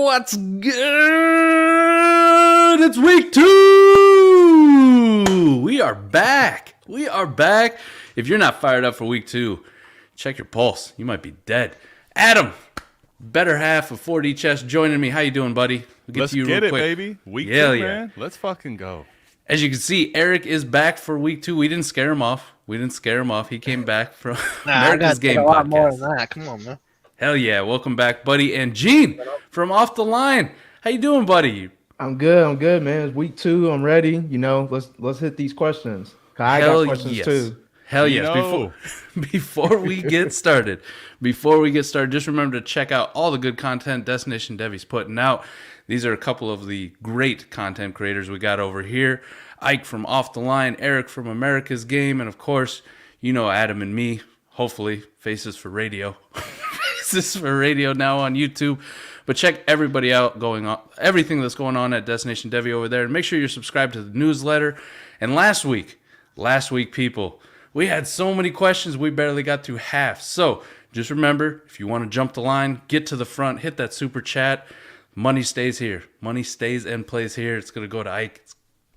What's good? It's week 2. We are back. If you're not fired up for week 2, check your pulse. You might be dead. Adam, better half of 4D Chess, joining me. How you doing, buddy? Let's get it, baby. Week 2, man. Let's fucking go. As you can see, Eric is back for week 2. We didn't scare him off. He came back from America's Game a lot Podcast. more than that. Come on, man. Hell yeah. Welcome back, buddy. And Gene from Off the Line. How you doing, buddy? I'm good, man. It's week 2. I'm ready. Let's hit these questions. I got questions too. Hell yes. Before we get started, just remember to check out all the good content Destination Devy's putting out. These are a couple of the great content creators we got over here. Ike from Off the Line, Eric from America's Game, and of course, Adam and me, hopefully, Faces for Radio. Faces for Radio now on YouTube. But check everybody out everything that's going on at Destination Devy over there. And make sure you're subscribed to the newsletter. And last week, people, we had so many questions, we barely got through half. So just remember, if you want to jump the line, get to the front, hit that super chat. Money stays here. Money stays and plays here. It's going to go to Ike,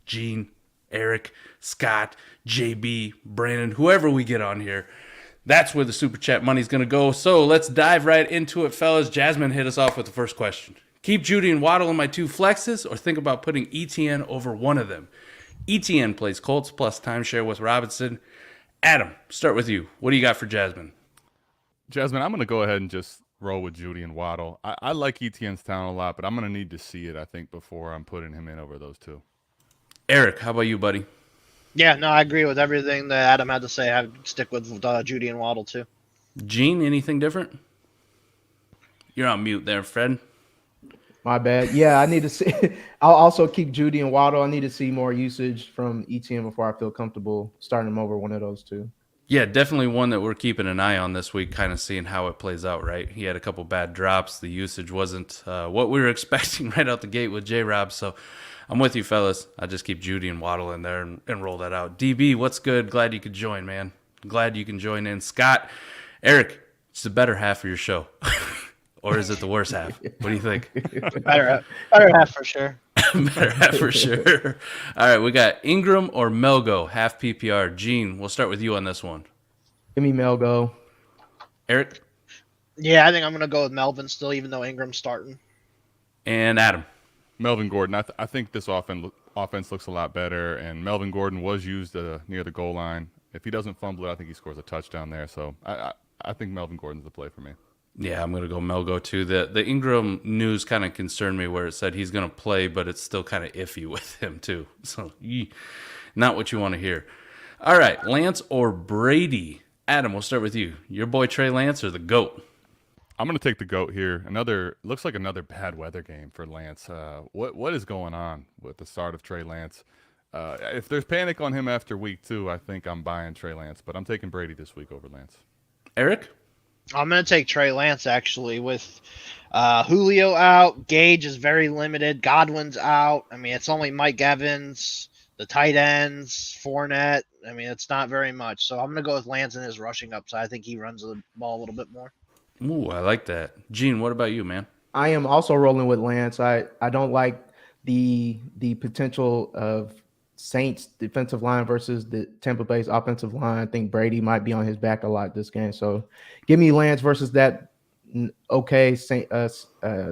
Gene, Eric, Scott, JB, Brandon, whoever we get on here. That's where the super chat money's going to go. So let's dive right into it, fellas. Jasmine hit us off with the first question. Keep Judy and Waddle in my 2 flexes or think about putting ETN over one of them? ETN plays Colts plus timeshare with Robinson. Adam, start with you. What do you got for Jasmine? Jasmine, I'm going to go ahead and just roll with Judy and Waddle. I like ETN's talent a lot, but I'm going to need to see it, I think, before I'm putting him in over those 2. Eric, how about you, buddy? Yeah, no, I agree with everything that Adam had to say. I would stick with Judy and Waddle, too. Gene, anything different? You're on mute there, Fred. My bad. Yeah, I need to see. I'll also keep Judy and Waddle. I need to see more usage from ETN before I feel comfortable starting them over one of those 2. Yeah, definitely one that we're keeping an eye on this week, kind of seeing how it plays out, right? He had a couple bad drops. The usage wasn't what we were expecting right out the gate with J-Rob, so I'm with you, fellas. I just keep Judy and Waddle in there and roll that out. DB, what's good? Glad you could join, man. Glad you can join in. Scott, Eric, it's the better half of your show. Or is it the worst half? What do you think? Better half for sure. Better half for sure. All right, we got Ingram or Melgo, half PPR. Gene, we'll start with you on this one. Give me Melgo. Eric? Yeah, I think I'm going to go with Melvin still, even though Ingram's starting. And Adam? Melvin Gordon. I think this offense looks a lot better, and Melvin Gordon was used near the goal line. If he doesn't fumble it, I think he scores a touchdown there. So I think Melvin Gordon's the play for me. Yeah, I'm going to go Melgo too. The Ingram news kind of concerned me where it said he's going to play, but it's still kind of iffy with him too. So not what you want to hear. All right, Lance or Brady? Adam, we'll start with you. Your boy Trey Lance or the GOAT? I'm going to take the GOAT here. Looks like another bad weather game for Lance. What is going on with the start of Trey Lance? If there's panic on him after week 2, I think I'm buying Trey Lance, but I'm taking Brady this week over Lance. Eric? I'm going to take Trey Lance, actually, with Julio out. Gage is very limited. Godwin's out. I mean, it's only Mike Evans, the tight ends, Fournette. I mean, it's not very much. So I'm going to go with Lance and his rushing upside. I think he runs the ball a little bit more. Ooh, I like that. Gene, what about you, man? I am also rolling with Lance. I don't like the potential of Saints defensive line versus the Tampa Bay's offensive line. I think Brady might be on his back a lot this game. So give me Lance versus that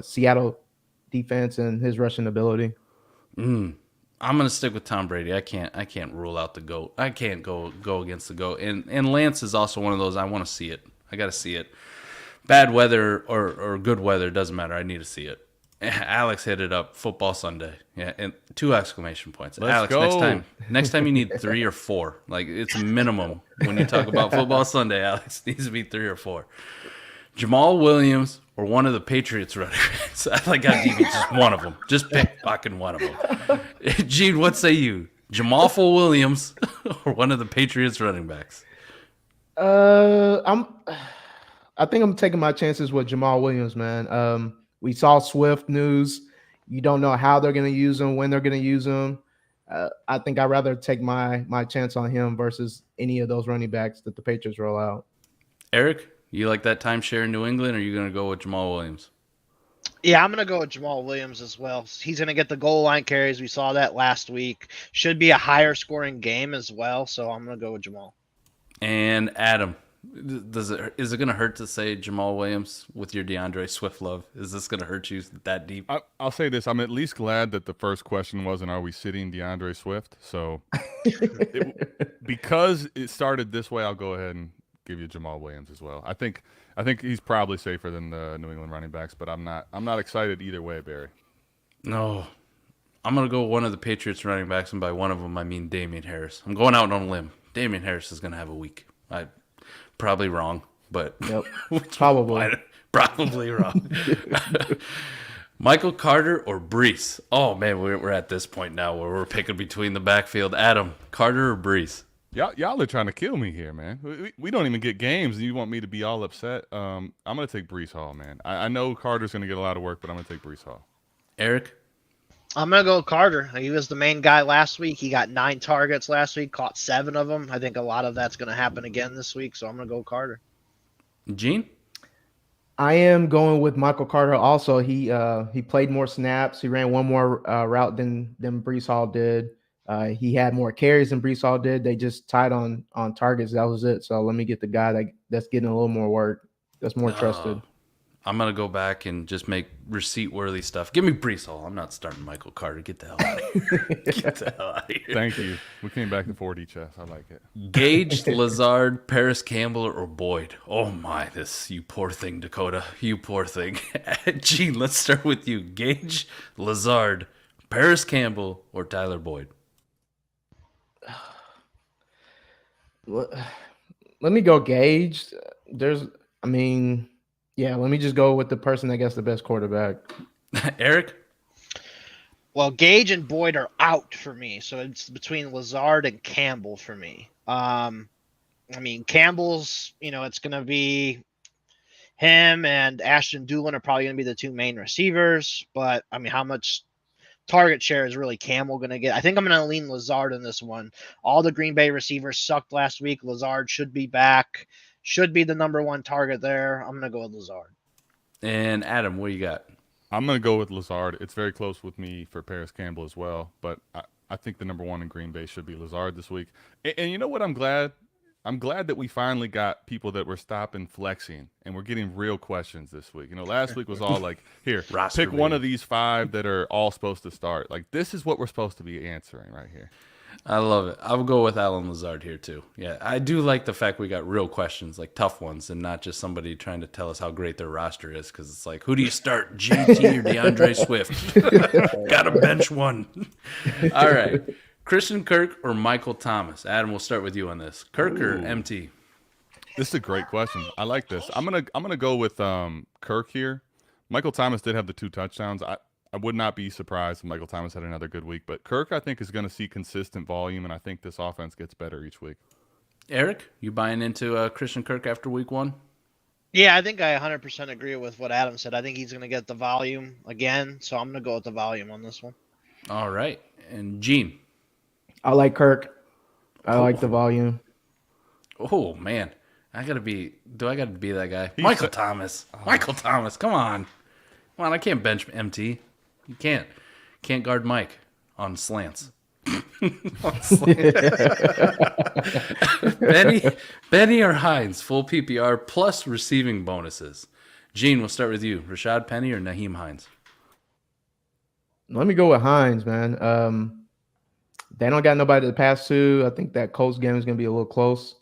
Seattle defense and his rushing ability. I'm gonna stick with Tom Brady. I can't rule out the GOAT. I can't go against the GOAT. And Lance is also one of those I want to see it. I gotta see it. bad weather or good weather, doesn't matter. I need to see it. Alex hit it up. Football Sunday. Yeah, and 2 exclamation points. Let's Alex, go. next time you need 3 or 4. Like, it's a minimum when you talk about Football Sunday. Alex needs to be 3 or 4. Jamal Williams or one of the Patriots running backs. I got to be just one of them. Just pick fucking one of them. Gene, what say you? Jamal Williams or one of the Patriots running backs? I think I'm taking my chances with Jamal Williams, man. We saw Swift news. You don't know how they're going to use him, when they're going to use him. I think I'd rather take my chance on him versus any of those running backs that the Patriots roll out. Eric, you like that timeshare in New England, or are you going to go with Jamal Williams? Yeah, I'm going to go with Jamal Williams as well. He's going to get the goal line carries. We saw that last week. Should be a higher scoring game as well, so I'm going to go with Jamal. And Adam, is it going to hurt to say Jamal Williams with your DeAndre Swift love? Is this going to hurt you that deep? I'll say this. I'm at least glad that the first question wasn't, are we sitting DeAndre Swift? So because it started this way, I'll go ahead and give you Jamal Williams as well. I think he's probably safer than the New England running backs, but I'm not excited either way, Barry. No. I'm going to go one of the Patriots running backs, and by one of them, I mean Damian Harris. I'm going out on a limb. Damian Harris is going to have a week. I'm probably wrong, but Yep. Probably wrong. Michael Carter or Brees? Oh, man, we're at this point now where we're picking between the backfield. Adam, Carter or Brees? Y'all are trying to kill me here, man. We don't even get games, and you want me to be all upset. I'm going to take Brees Hall, man. I know Carter's going to get a lot of work, but I'm going to take Brees Hall. Eric? I'm going to go with Carter. He was the main guy last week. He got 9 targets last week, caught 7 of them. I think a lot of that's going to happen again this week, so I'm going to go with Carter. Gene? I am going with Michael Carter also. He played more snaps. He ran one more route than Brees Hall did. He had more carries than Brees Hall did. They just tied on targets. That was it. So let me get the guy that's getting a little more work. That's more trusted. I'm going to go back and just make receipt-worthy stuff. Give me Brees Hall. I'm not starting Michael Carter. Get the hell out of here. Get the hell out of here. Thank you. We came back to 4D chess. I like it. Gage, Lazard, Paris Campbell, or Boyd? Oh, my. You poor thing, Dakota. You poor thing. Gene, let's start with you. Gage, Lazard, Paris Campbell, or Tyler Boyd? Let me go Gage. Yeah, let me just go with the person that gets the best quarterback. Eric? Well, Gage and Boyd are out for me, so it's between Lazard and Campbell for me. Campbell's, it's going to be him and Ashton Doolin are probably going to be the 2 main receivers, but, how much target share is really Campbell going to get? I think I'm going to lean Lazard in this one. All the Green Bay receivers sucked last week. Lazard should be back. Should be the number 1 target there. I'm going to go with Lazard. And Adam, what you got? I'm going to go with Lazard. It's very close with me for Paris Campbell as well, but I think the number 1 in Green Bay should be Lazard this week. And you know what? I'm glad that we finally got people that were stopping flexing, and we're getting real questions this week. Last week was all like, here, pick one of these 5 that are all supposed to start. Like, this is what we're supposed to be answering right here. I love it. I'll go with Alan Lazard here, too. Yeah, I do like the fact we got real questions, like tough ones, and not just somebody trying to tell us how great their roster is, because it's like, who do you start, JT or DeAndre Swift? Got to bench one. All right. Christian Kirk or Michael Thomas? Adam, we'll start with you on this. Kirk or MT? This is a great question. I like this. I'm gonna go with Kirk here. Michael Thomas did have the 2 touchdowns. I would not be surprised if Michael Thomas had another good week, but Kirk, I think, is going to see consistent volume, and I think this offense gets better each week. Eric, you buying into Christian Kirk after week 1? Yeah, I think I 100% agree with what Adam said. I think he's going to get the volume again, so I'm going to go with the volume on this one. All right. And Gene? I like Kirk. I like the volume. Oh, man. Do I got to be that guy? Michael Thomas. Michael Thomas. Come on. Come on, I can't bench MT. You can't. Can't guard Mike on slants. Benny or Hines, full PPR plus receiving bonuses. Gene, we'll start with you. Rashad Penny or Naheem Hines? Let me go with Hines, man. They don't got nobody to pass to. I think that Colts game is going to be a little close,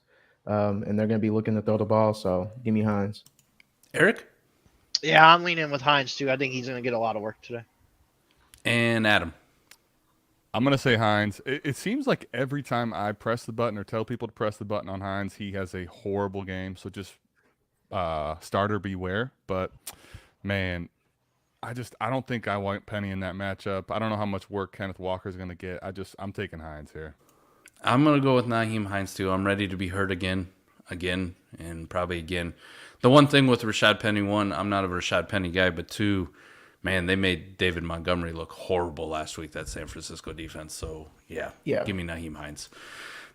and they're going to be looking to throw the ball. So give me Hines. Eric Yeah, I'm leaning with Hines too. I think he's going to get a lot of work today. and Adam. I'm gonna say Hines. It seems like every time I press the button or tell people to press the button on Hines, he has a horrible game. So just starter beware. But man, I don't think I want Penny in that matchup. I don't know how much work Kenneth Walker's gonna get. I'm taking Hines here. I'm gonna go with Naheem Hines too. I'm ready to be hurt again, and probably again. The one thing with Rashad Penny, one, I'm not a Rashad Penny guy, but two, man, they made David Montgomery look horrible last week. That San Francisco defense. So yeah, Yeah. give me Naheem Hines.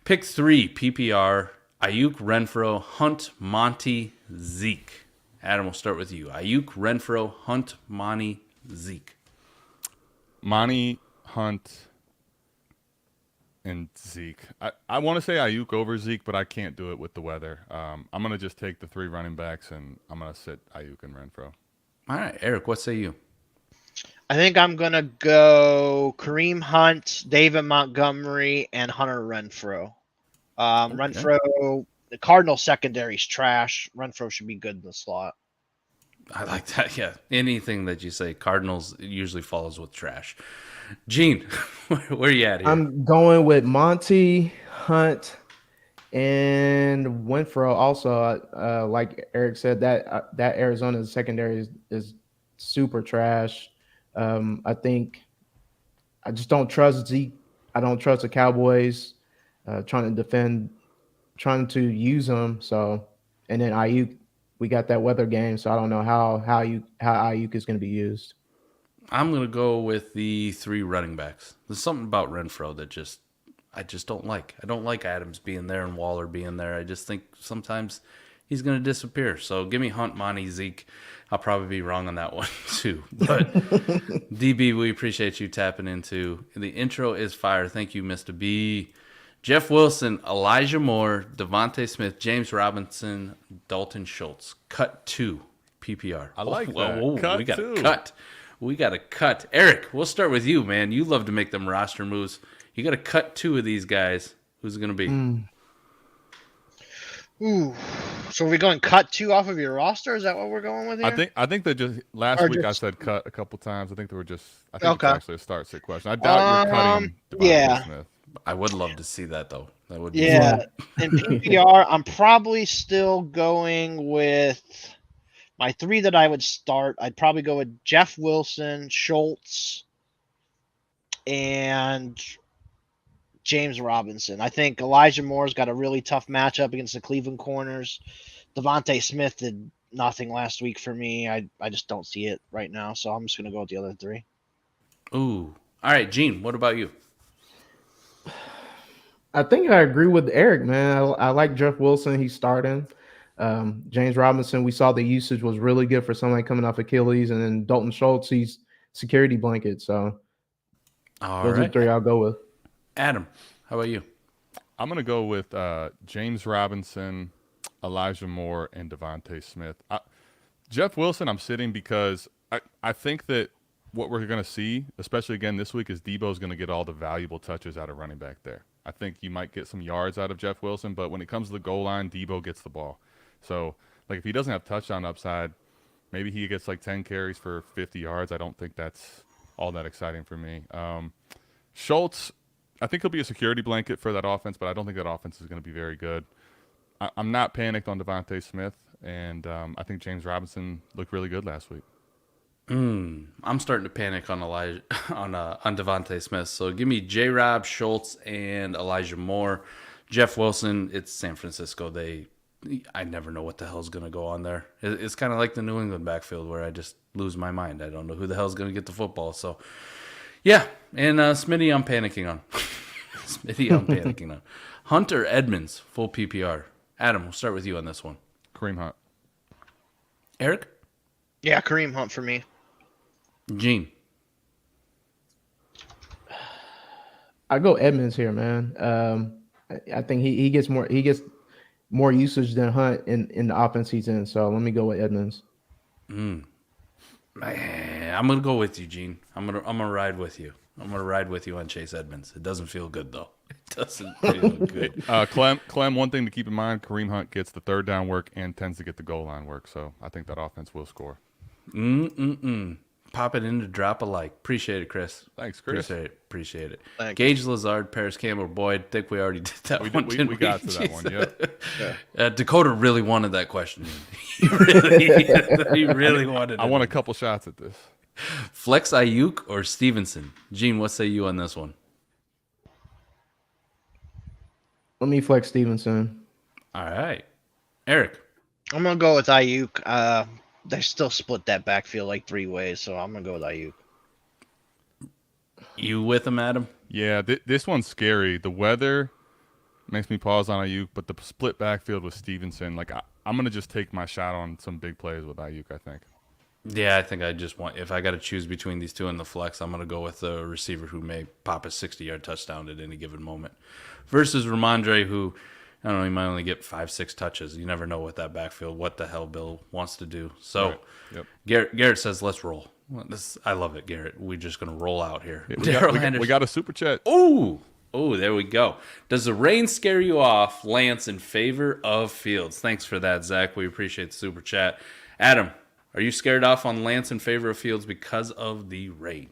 Pick 3 PPR: Ayuk, Renfro, Hunt, Monty, Zeke. Adam, we'll start with you. Ayuk, Renfro, Hunt, Monty, Zeke. Monty, Hunt, and Zeke. I want to say Ayuk over Zeke, but I can't do it with the weather. I'm going to just take the 3 running backs, and I'm going to sit Ayuk and Renfro. All right, Eric, what say you? I think I'm going to go Kareem Hunt, David Montgomery, and Hunter Renfro. Renfro, the Cardinal secondary's trash. Renfro should be good in the slot. I like that. Yeah, anything that you say, Cardinals usually follows with trash. Gene, where you at here? I'm going with Monty, Hunt, and Winfro. Also, like Eric said, that Arizona secondary is super trash. I think I just don't trust Zeke. I don't trust the Cowboys trying to defend, trying to use them. So, and then Ayuk, we got that weather game, so I don't know how Ayuk is going to be used. I'm gonna go with the 3 running backs. There's something about Renfro that I just don't like. I don't like Adams being there and Waller being there. I just think sometimes he's gonna disappear. So give me Hunt, Monty, Zeke. I'll probably be wrong on that one too. But DB, we appreciate you tapping into. The intro is fire. Thank you, Mr. B. Jeff Wilson, Elijah Moore, Devontae Smith, James Robinson, Dalton Schultz. Cut 2 PPR. I like that. Cut we got 2. a cut. We got a cut. Eric, we'll start with you, man. You love to make them roster moves. You got to cut 2 of these guys. Who's it going to be? Ooh. So are we going cut 2 off of your roster? Is that what we're going with here? I think that just last Or week I just- said cut a couple times. I think they were just. I think Okay. it's actually a start sit question. I doubt you're cutting Devontae yeah. Smith. I would love to see that, though. That would be Yeah. In PPR, I'm probably still going with my 3 that I would start. I'd probably go with Jeff Wilson, Schultz, and James Robinson. I think Elijah Moore's got a really tough matchup against the Cleveland corners. Devontae Smith did nothing last week for me. I just don't see it right now, so I'm just going to go with the other 3. Ooh. All right, Gene, what about you? I think I agree with Eric, man. I like Jeff Wilson. He's starting. James Robinson, we saw the usage was really good for somebody coming off Achilles, and then Dalton Schultz, he's security blanket. So All those are the right. 3 I'll go with. Adam, how about you? I'm gonna go with James Robinson, Elijah Moore, and Devontae Smith. Jeff Wilson, I'm sitting because I think that what we're gonna see, especially again this week, is Debo's gonna get all the valuable touches out of running back there. I think you might get some yards out of Jeff Wilson, but when it comes to the goal line, Debo gets the ball. So, like, if he doesn't have touchdown upside, maybe he gets like 10 carries for 50 yards. I don't think that's all that exciting for me. Schultz, I think he'll be a security blanket for that offense, but I don't think that offense is going to be very good. I'm not panicked on Devontae Smith, and I think James Robinson looked really good last week. I'm starting to panic on on Devontae Smith. So give me J-Rob, Schultz, and Elijah Moore. Jeff Wilson, it's San Francisco. I never know what the hell's going to go on there. It's kind of like the New England backfield where I just lose my mind. I don't know who the hell's going to get the football. So, yeah. And Smitty, I'm panicking on. Smitty, I'm panicking on. Hunter Edmonds, full PPR. Adam, we'll start with you on this one. Kareem Hunt. Eric? Yeah, Kareem Hunt for me. Gene? I go Edmonds here, man. I think he gets more usage than Hunt in the offense he's in. So let me go with Edmonds. Man, I'm gonna go with you, Gene. I'm gonna ride with you. I'm gonna ride with you on Chase Edmonds. It doesn't feel good though. It doesn't feel good. Clem, one thing to keep in mind, Kareem Hunt gets the third down work and tends to get the goal line work. So I think that offense will score. Pop it in to drop a like. Appreciate it, Chris. Thanks, Chris. Appreciate it. Thank Gage Lazard, Paris Campbell, Boyd. I think we already did that We one. did, we got to that one, yeah. Dakota really wanted that question. he really wanted it. I want a couple shots at this. Flex Ayuk or Stevenson? Gene, what say you on this one? Let me flex Stevenson. All right. Eric. I'm gonna go with Ayuk. They still split that backfield like 3 ways, so I'm gonna go with Ayuk. You with him, Adam? Yeah, this one's scary. The weather makes me pause on Ayuk, but the split backfield with Stevenson, like I'm gonna just take my shot on some big plays with Ayuk, I think. Yeah, I think I just want, if I got to choose between these two in the flex, I'm going to go with the receiver who may pop a 60-yard touchdown at any given moment versus Ramondre, who, I don't know, he might only get 5-6 touches. You never know what that backfield, what the hell Bill wants to do. So Right. Yep. Garrett says, let's roll. I love it, Garrett. We're just going to roll out here. Yeah, we got a super chat. Oh, there we go. Does the rain scare you off, Lance, in favor of Fields? Thanks for that, Zach. We appreciate the super chat. Adam, are you scared off on Lance in favor of Fields because of the rain?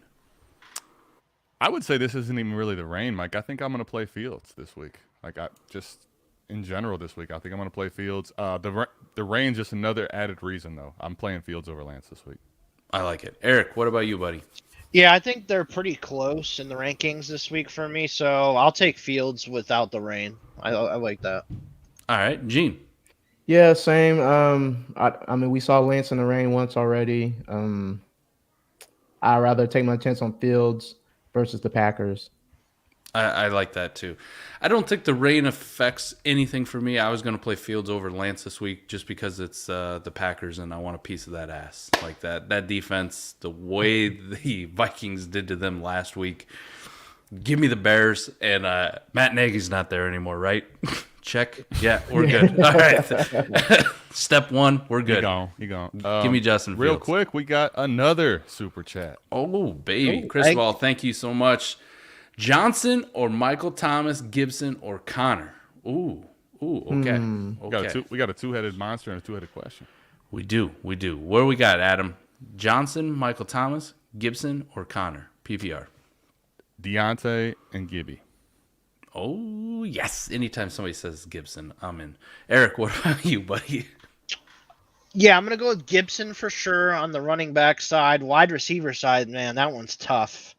I would say this isn't even really the rain, Mike. I think I'm going to play Fields this week. Like, just in general this week, I think I'm going to play Fields. The rain's just another added reason, though. I'm playing Fields over Lance this week. I like it. Eric, what about you, buddy? Yeah, I think they're pretty close in the rankings this week for me, so I'll take Fields without the rain. I like that. All right, Gene. Yeah, same. I mean, we saw Lance in the rain once already. I'd rather take my chance on Fields versus the Packers. I like that too. I don't think the rain affects anything for me. I was going to play Fields over Lance this week just because it's the Packers and I want a piece of that ass. Like that defense, the way the Vikings did to them last week. Give me the Bears, and Matt Nagy's not there anymore, right? Check. Yeah, we're good. All right. Step one, we're good. You gone. Give me Justin Real Fields. quick, we got another super chat. Oh, baby. Chris Ball, thank you so much. Johnson or Michael Thomas, Gibson or Connor? Ooh, okay. We got a two-headed monster and a two-headed question. We do. Where we got, Adam? Johnson, Michael Thomas, Gibson or Connor? PPR. Deontay and Gibby. Oh, yes. Anytime somebody says Gibson, I'm in. Eric, what about you, buddy? Yeah, I'm going to go with Gibson for sure on the running back side. Wide receiver side, man, that one's tough.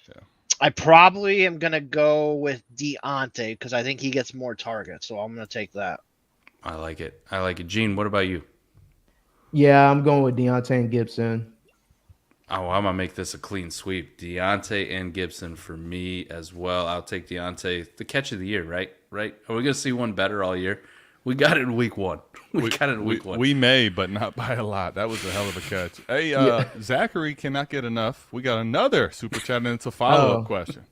Yeah. I probably am going to go with Deontay because I think he gets more targets, so I'm going to take that. I like it. Gene, what about you? Yeah, I'm going with Deontay and Gibson. Oh, I'm going to make this a clean sweep. Deontay and Gibson for me as well. I'll take Deontay. The catch of the year, right? Are we going to see one better all year? We got it in week one. We got it in week one. We may, but not by a lot. That was a hell of a catch. Hey, Zachary cannot get enough. We got another super chat, and it's a follow-up question.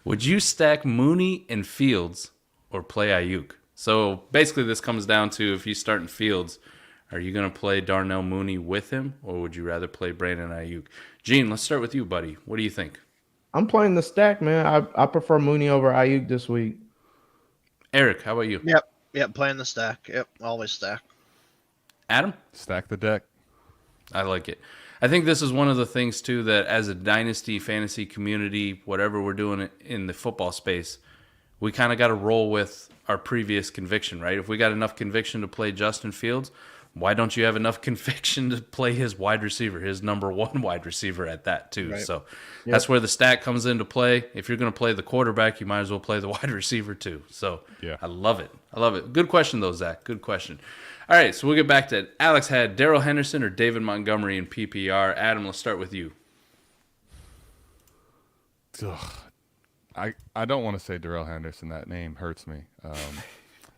Would you stack Mooney and Fields or play Ayuk? So basically this comes down to if you start in Fields, are you going to play Darnell Mooney with him, or would you rather play Brandon Ayuk? Gene, let's start with you, buddy. What do you think? I'm playing the stack, man. I prefer Mooney over Ayuk this week. Eric, how about you? Yep, playing the stack. Yep, always stack. Adam? Stack the deck. I like it. I think this is one of the things, too, that as a dynasty fantasy community, whatever we're doing in the football space, we kind of got to roll with our previous conviction, right? If we got enough conviction to play Justin Fields, why don't you have enough conviction to play his wide receiver, his number one wide receiver at that, too? Right. So that's where the stack comes into play. If you're going to play the quarterback, you might as well play the wide receiver, too. So yeah. I love it. Good question, though, Zach. Good question. All right, so we'll get back to it. Alex had Darrell Henderson or David Montgomery in PPR. Adam, let's start with you. Ugh. I don't want to say Darrell Henderson. That name hurts me.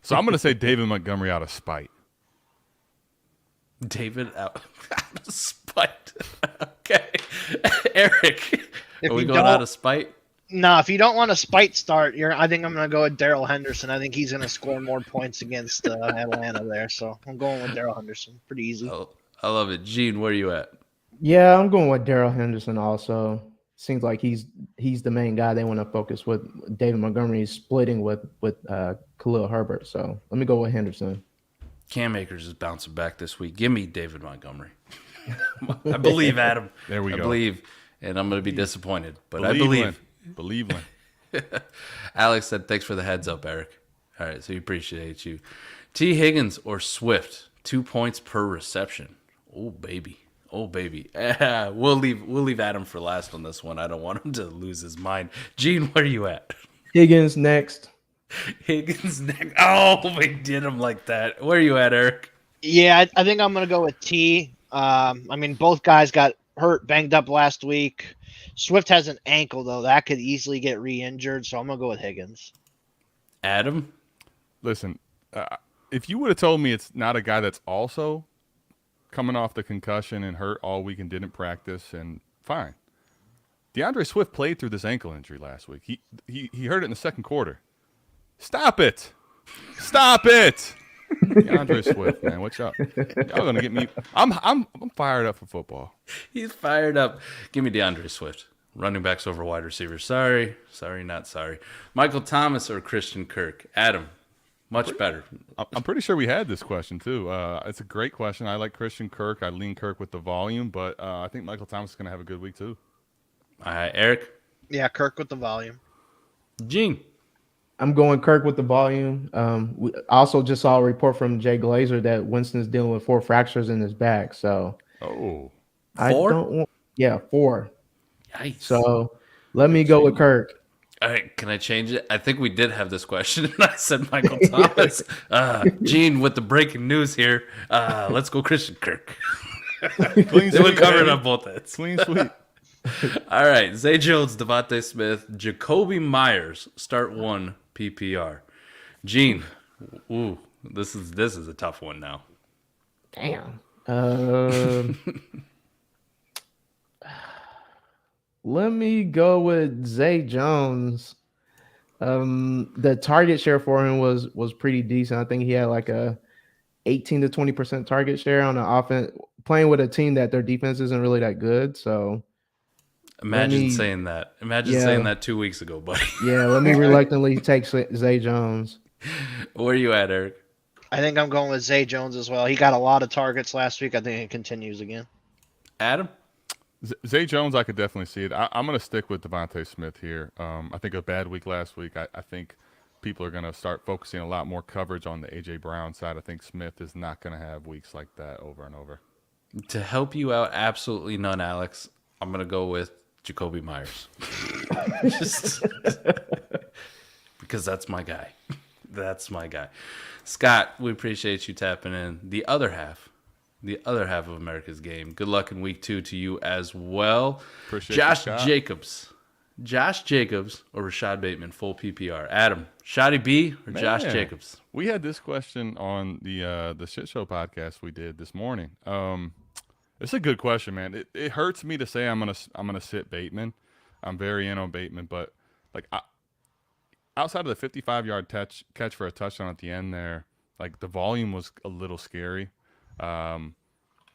So I'm going to say David Montgomery out of spite. David out of spite. Okay. Eric, are we going out of spite? No, if you don't want a spite start, I think I'm going to go with Darrell Henderson. I think he's going to score more points against Atlanta there. So I'm going with Darrell Henderson. Pretty easy. Oh, I love it. Gene, where are you at? Yeah, I'm going with Darrell Henderson also. seems like he's the main guy they want to focus with. David Montgomery is splitting with Khalil Herbert. So let me go with Henderson. Cam Akers is bouncing back this week. Give me David Montgomery. I believe, Adam. There we go. I believe, and I'm going to be disappointed, but I Believe. believe. Lynn. Alex said, thanks for the heads up, Eric. All right, so we appreciate you. T. Higgins or Swift, 2 points per reception. Oh, baby. Oh, baby. We'll leave Adam for last on this one. I don't want him to lose his mind. Gene, where are you at? Higgins next. Higgins next. Oh, we did him like that. Where are you at, Eric? Yeah, I think I'm going to go with T. I mean, both guys got hurt, banged up last week. Swift has an ankle, though. That could easily get re-injured, so I'm going to go with Higgins. Adam? Listen, if you would have told me it's not a guy that's also coming off the concussion and hurt all week and didn't practice, and fine. DeAndre Swift played through this ankle injury last week. He hurt it in the second quarter. Stop it. Stop it. DeAndre Swift, man, what's up? Y'all gonna get me? I'm fired up for football. He's fired up. Give me DeAndre Swift. Running backs over wide receivers. Sorry, not sorry. Michael Thomas or Christian Kirk? Adam, much better. I'm pretty sure we had this question too. It's a great question. I like Christian Kirk. I lean Kirk with the volume, but I think Michael Thomas is gonna have a good week too. Eric? Yeah, Kirk with the volume. Gene? I'm going Kirk with the volume. We also just saw a report from Jay Glazer that Winston's dealing with 4 fractures in his back. So, I 4? don't want. Yeah, 4. Yikes. So, let me go with Kirk. All right, can I change it? I think we did have this question, and I said Michael Thomas. Gene, with the breaking news here, let's go Christian Kirk. Clean They would sweep, cover it baby. on both ends. Clean sweep. All right, Zay Jones, Devontae Smith, Jacoby Myers, start 1 PPR. Gene, ooh, this is a tough one now. Damn. Let me go with Zay Jones. The target share for him was pretty decent. I think he had like a 18 to 20% target share on the offense, playing with a team that their defense isn't really that good. So Imagine saying that. Imagine saying that 2 weeks ago, buddy. yeah, let me reluctantly take Zay Jones. Where are you at, Eric? I think I'm going with Zay Jones as well. He got a lot of targets last week. I think it continues again. Adam? Zay Jones, I could definitely see it. I'm going to stick with Devontae Smith here. I think a bad week last week. I think people are going to start focusing a lot more coverage on the A.J. Brown side. I think Smith is not going to have weeks like that over and over. To help you out, absolutely none, Alex. I'm going to go with Jacoby Myers. Just because that's my guy. That's my guy. Scott, we appreciate you tapping in. The other half of America's Game. Good luck in week 2 to you as well. Appreciate Josh you, Scott. Jacobs or Rashad Bateman, full PPR. Adam, Shotty B or Josh Man, Jacobs? We had this question on the Shit Show podcast we did this morning. It's a good question, man. It hurts me to say I'm gonna sit Bateman. I'm very in on Bateman, but like outside of the 55-yard catch for a touchdown at the end there, like the volume was a little scary.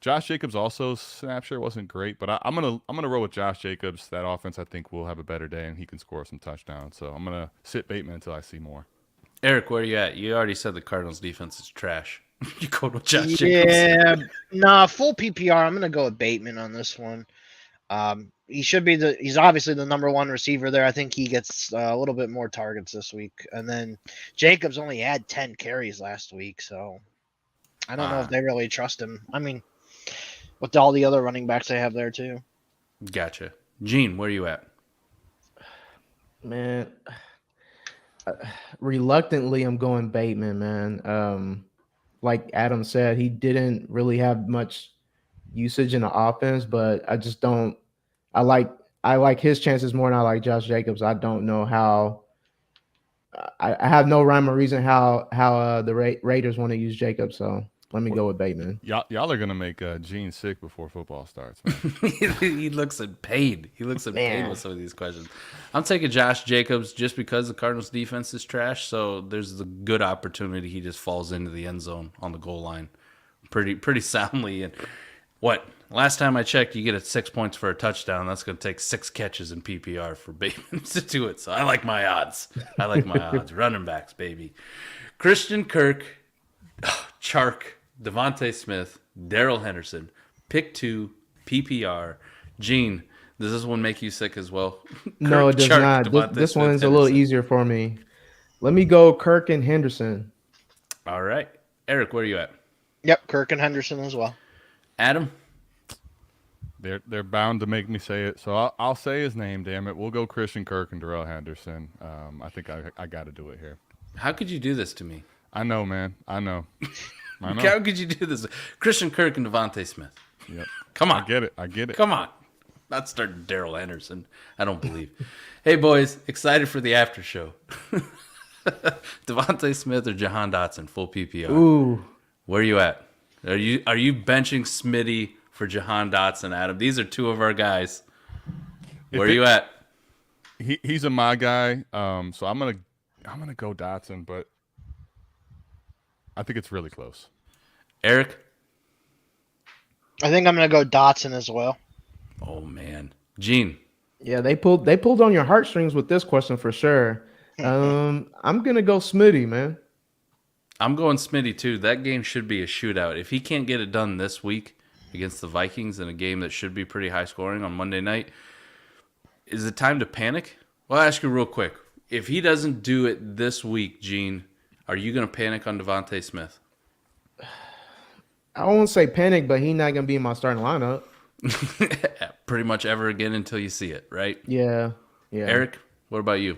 Josh Jacobs also snap share wasn't great, but I'm gonna roll with Josh Jacobs. That offense I think will have a better day and he can score some touchdowns. So I'm gonna sit Bateman until I see more. Eric, where are you at? You already said the Cardinals defense is trash. You go with Josh Jacobs. Yeah, nah, full PPR. I'm gonna go with Bateman on this one. He should be he's obviously the number 1 receiver there. I think he gets a little bit more targets this week. And then Jacobs only had 10 carries last week, so I don't know if they really trust him. I mean, with all the other running backs they have there too. Gotcha. Gene, where are you at? Man, reluctantly, I'm going Bateman, man. Like Adam said, he didn't really have much usage in the offense, but I just don't. I like his chances more than I like Josh Jacobs. I don't know how. I have no rhyme or reason how the Raiders want to use Jacobs. So let me go with Bateman. Y'all are gonna make Gene sick before football starts, man. He looks in pain. He looks in pain with some of these questions. I'm taking Josh Jacobs just because the Cardinals defense is trash. So there's a good opportunity he just falls into the end zone on the goal line pretty soundly. And What? Last time I checked, you get it 6 points for a touchdown. That's going to take 6 catches in PPR for Bateman to do it. So I like my odds. Running backs, baby. Christian Kirk, Chark, Devontae Smith, Darrell Henderson. Pick 2, PPR. Gene, does this one make you sick as well? No, it does not. This one is a little easier for me. Let me go Kirk and Henderson. All right. Eric, where are you at? Yep, Kirk and Henderson as well. Adam? They're bound to make me say it, so I'll say his name. Damn it, we'll go Christian Kirk and Darrell Henderson. I think I got to do it here. How could you do this to me? I know, man. I know. How could you do this? Christian Kirk and Devontae Smith. Yep. Come on. I get it. Come on. Not starting Darrell Henderson. I don't believe. Hey, boys, excited for the after show. Devontae Smith or Jahan Dotson, full PPR. Ooh. Where are you at? Are you benching Smitty for Jahan Dotson, Adam? These are two of our guys. Where are you at? He's a my guy. So I'm gonna go Dotson, but I think it's really close. Eric? I think I'm going to go Dotson as well. Oh, man. Gene? Yeah, they pulled on your heartstrings with this question for sure. I'm gonna go Smitty, man. I'm going Smitty, too. That game should be a shootout. If he can't get it done this week against the Vikings in a game that should be pretty high scoring on Monday night, is it time to panic? Well, I'll ask you real quick. If he doesn't do it this week, Gene, are you going to panic on Devontae Smith? I won't say panic, but he's not gonna be in my starting lineup. Pretty much ever again until you see it, right? Yeah. Eric, what about you?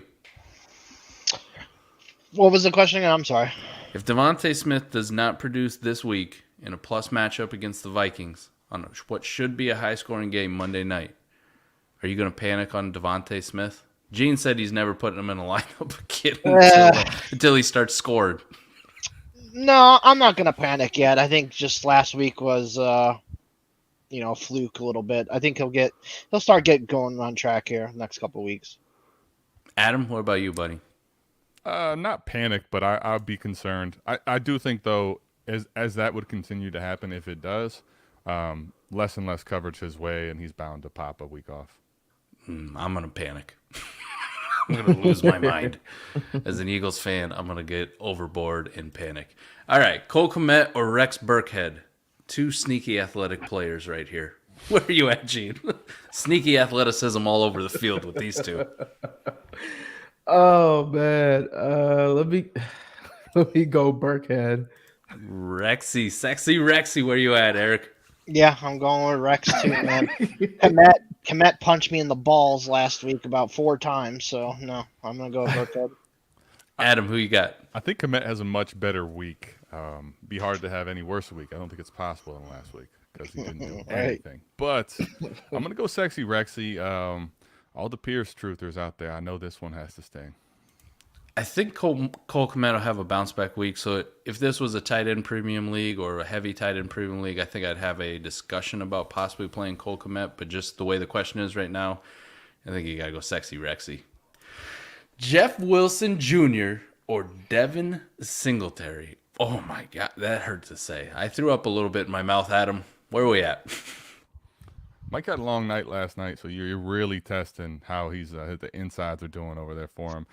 What was the question again? I'm sorry. If Devontae Smith does not produce this week in a plus matchup against the Vikings on what should be a high-scoring game Monday night, are you going to panic on Devontae Smith? Gene said he's never putting him in a lineup again until he starts scoring. No, I'm not going to panic yet. I think just last week was, fluke a little bit. I think he'll start going on track here next couple of weeks. Adam, what about you, buddy? Not panic, but I'll be concerned. I do think, though, as that would continue to happen, if it does, less and less coverage his way, and he's bound to pop a week off. I'm going to panic. I'm going to lose my mind. As an Eagles fan, I'm going to get overboard and panic. All right, Cole Kmet or Rex Burkhead? Two sneaky athletic players right here. Where are you at, Gene? Sneaky athleticism all over the field with these two. Oh man, let me go Burkhead. Sexy Rexy, where you at, Eric? Yeah, I'm going with Rex too, man. Komet punched me in the balls last week about 4 times, so no, I'm gonna go with Burkhead. Adam, who you got? I think Komet has a much better week. Be hard to have any worse week. I don't think it's possible than last week because he didn't do anything. But I'm gonna go Sexy Rexy. All the Pierce truthers out there, I know this one has to stay. I think Cole Kmet will have a bounce back week. So if this was a tight end premium league or a heavy tight end premium league, I think I'd have a discussion about possibly playing Cole Kmet. But just the way the question is right now, I think you got to go Sexy Rexy. Jeff Wilson Jr. or Devin Singletary? Oh my God, that hurt to say. I threw up a little bit in my mouth, Adam. Where are we at? Mike had a long night last night, so you're really testing how the insides are doing over there for him.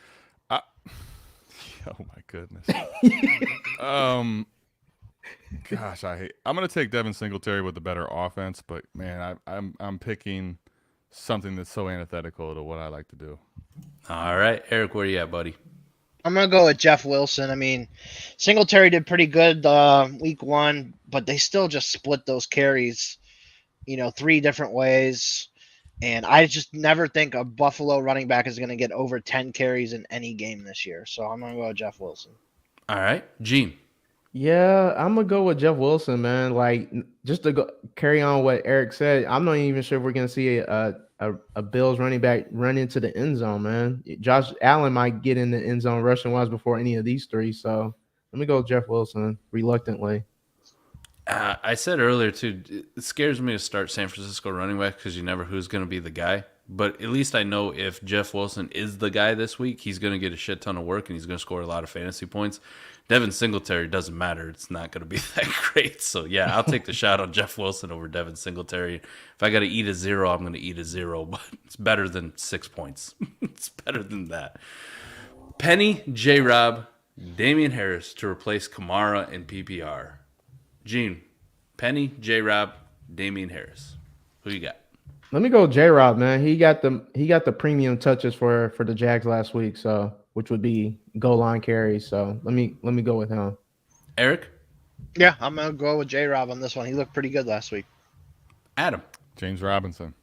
Oh my goodness. Gosh, I'm gonna take Devin Singletary with the better offense, but man, I'm picking something that's so antithetical to what I like to do. All right, Eric, where you at, buddy? I'm gonna go with Jeff Wilson. I mean, Singletary did pretty good week 1, but they still just split those carries, 3 different ways. And I just never think a Buffalo running back is going to get over 10 carries in any game this year. So I'm going to go with Jeff Wilson. All right. Gene. Yeah, I'm going to go with Jeff Wilson, man. Like, just to carry on what Eric said, I'm not even sure if we're going to see a Bills running back run into the end zone, man. Josh Allen might get in the end zone rushing-wise before any of these 3. So let me go with Jeff Wilson reluctantly. I said earlier, too, it scares me to start San Francisco running back because you never who's going to be the guy. But at least I know if Jeff Wilson is the guy this week, he's going to get a shit ton of work and he's going to score a lot of fantasy points. Devin Singletary doesn't matter. It's not going to be that great. So, yeah, I'll take the shot on Jeff Wilson over Devin Singletary. If I got to eat a 0, I'm going to eat a 0. But it's better than 6 points. It's better than that. Penny, J-Rob, Damian Harris to replace Kamara in PPR. Gene, Penny, J-Rob, Damian Harris. Who you got? Let me go J-Rob, man. He got the premium touches for the Jags last week, so which would be goal line carries. So let me go with him. Eric? Yeah, I'm gonna go with J-Rob on this one. He looked pretty good last week. Adam? James Robinson.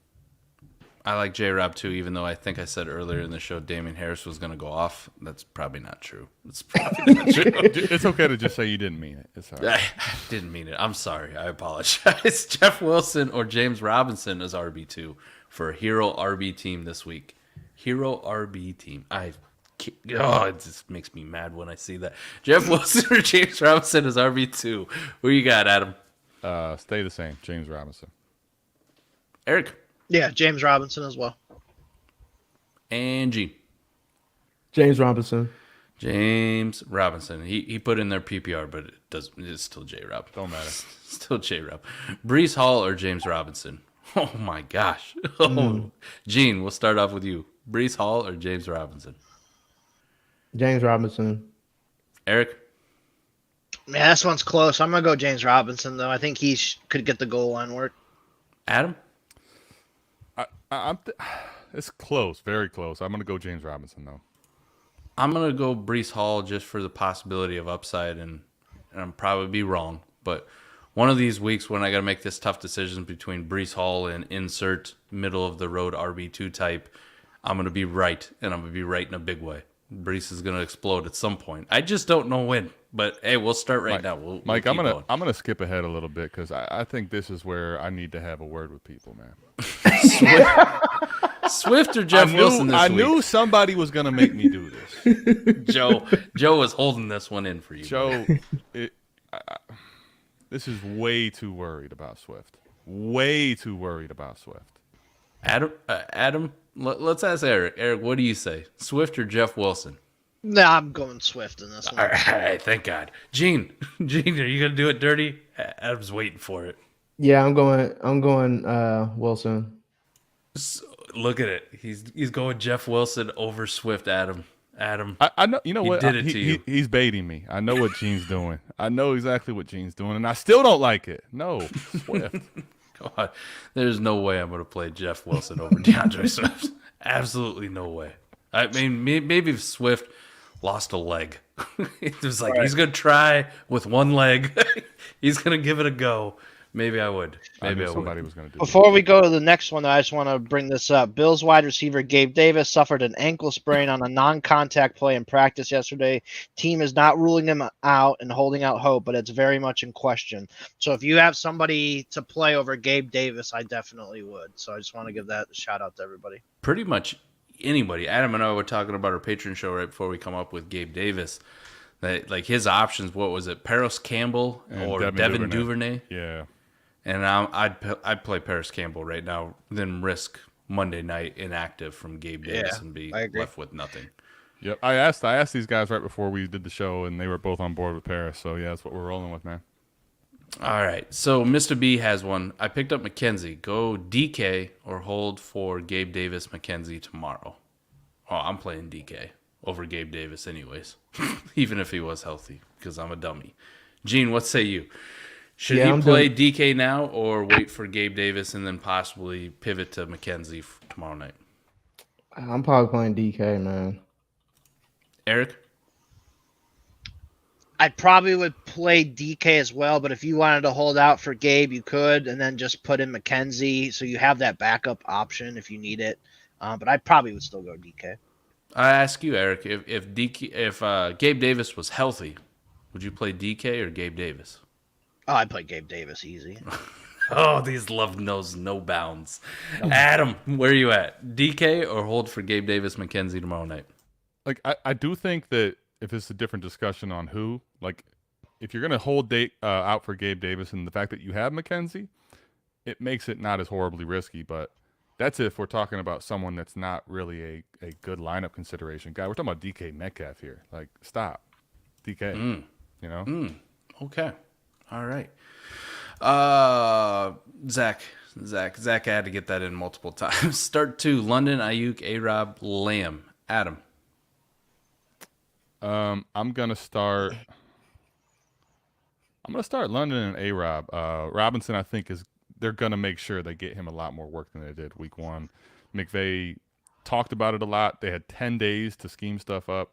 I like J-Rob too, even though I think I said earlier in the show Damian Harris was going to go off. That's probably not true. It's probably not true. It's okay to just say you didn't mean it. It's all right. I didn't mean it. I'm sorry. I apologize. Jeff Wilson or James Robinson as RB2 for a Hero RB team this week. Hero RB team. It just makes me mad when I see that. Jeff Wilson or James Robinson as RB2. Who you got, Adam? Stay the same. James Robinson. Eric? Yeah, James Robinson as well. And Gene. James Robinson. James Robinson. He put in their PPR, but it's still J-Rob. Don't matter. Still J-Rob. Brees Hall or James Robinson? Oh, my gosh. Oh, Gene, we'll start off with you. Brees Hall or James Robinson? James Robinson. Eric? Man, this one's close. I'm going to go James Robinson, though. I think he could get the goal line work. Adam? It's close, very close. I'm going to go James Robinson, though. I'm going to go Brees Hall just for the possibility of upside, and I'm probably be wrong. But one of these weeks when I got to make this tough decision between Brees Hall and insert middle-of-the-road RB2 type, I'm going to be right, and I'm going to be right in a big way. Brees is going to explode at some point. I just don't know when. But, hey, we'll start right now. We'll Mike, keep I'm gonna skip ahead a little bit because I think this is where I need to have a word with people, man. Swift or Jeff Wilson this week? I knew somebody was going to make me do this. Joe was holding this one in for you. Joe, this is way too worried about Swift. Way too worried about Swift. Adam, let's ask Eric. Eric, what do you say? Swift or Jeff Wilson? Nah, I'm going Swift in this one. All right, thank God. Gene, are you going to do it dirty? Adam's waiting for it. Yeah, I'm going Wilson. Look at it. He's going Jeff Wilson over Swift, Adam. I know. You know what? Did it to you. He's baiting me. I know what Gene's doing. I know exactly what Gene's doing, and I still don't like it. No, Swift. Come on. There's no way I'm going to play Jeff Wilson over DeAndre Swift. Absolutely no way. I mean, maybe if Swift lost a leg. It was like, He's going to try with one leg. He's going to give it a go. Maybe I would. Maybe I somebody would. was going to do Before we go to the next one, I just want to bring this up. Bills wide receiver Gabe Davis suffered an ankle sprain on a non-contact play in practice yesterday. Team is not ruling him out and holding out hope, but it's very much in question. So if you have somebody to play over Gabe Davis, I definitely would. So I just want to give that a shout out to everybody. Pretty much anybody. Adam and I were talking about our Patreon show right before we come up with Gabe Davis. That like his options, what was it? Paris Campbell or Devin Duvernay? Yeah. And I'd play Paris Campbell right now than risk Monday night inactive from Gabe Davis and be left with nothing. Yep. I asked these guys right before we did the show, and they were both on board with Paris. So yeah, that's what we're rolling with, man. All right. So Mr. B has one. I picked up McKenzie. Go DK or hold for Gabe Davis McKenzie tomorrow. Oh, I'm playing DK over Gabe Davis anyways, even if he was healthy, because I'm a dummy. Gene, what say you? Should he play DK now or wait for Gabe Davis and then possibly pivot to McKenzie tomorrow night? I'm probably playing DK, man. Eric? I probably would play DK as well, but if you wanted to hold out for Gabe, you could, and then just put in McKenzie so you have that backup option if you need it. But I probably would still go DK. I ask you, Eric, if Gabe Davis was healthy, would you play DK or Gabe Davis? Oh, I'd play Gabe Davis easy. Oh, these love knows no bounds. Adam, where are you at? DK or hold for Gabe Davis McKenzie tomorrow night? Like I do think that if it's a different discussion on who, like if you're gonna hold out for Gabe Davis and the fact that you have McKenzie, it makes it not as horribly risky. But That's if we're talking about someone that's not really a good lineup consideration guy. We're talking about DK Metcalf here. Like, stop. DK. You know? Okay. All right. Zach had to get that in multiple times. Start 2, London, Ayuk, A-Rob, Lamb. Adam. I'm gonna start London and A-Rob. Robinson, I think, they're gonna make sure they get him a lot more work than they did week 1. McVay talked about it a lot. They had 10 days to scheme stuff up.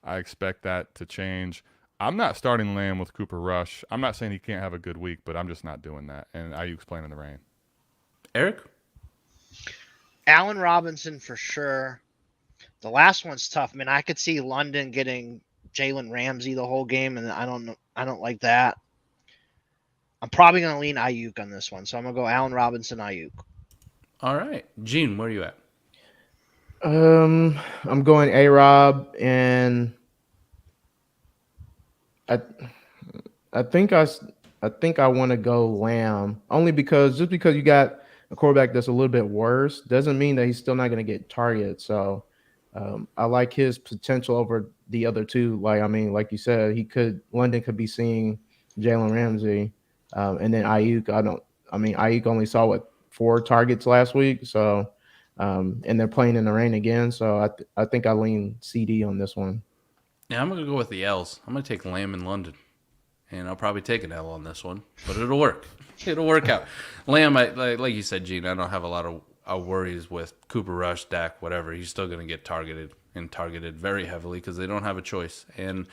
I expect that to change. I'm not starting Lamb with Cooper Rush. I'm not saying he can't have a good week, but I'm just not doing that. And Ayuk's playing in the rain. Eric? Allen Robinson for sure. The last one's tough. I mean, I could see London getting Jalen Ramsey the whole game, and I don't like that. I'm probably going to lean Ayuk on this one, so I'm going to go Allen Robinson, Ayuk. All right. Gene, where are you at? I'm going A-Rob, and I think I want to go Lamb, only because you got a quarterback that's a little bit worse doesn't mean that he's still not going to get targeted. So I like his potential over the other two. Like you said, London could be seeing Jalen Ramsey, and then Ayuk. Ayuk only saw 4 targets last week, so and they're playing in the rain again. So I think I lean CD on this one. Yeah, I'm going to go with the L's. I'm going to take Lamb in London. And I'll probably take an L on this one, but it'll work. It'll work out. Lamb, like you said, Gene, I don't have a lot of worries with Cooper Rush, Dak, whatever. He's still going to get targeted very heavily because they don't have a choice. And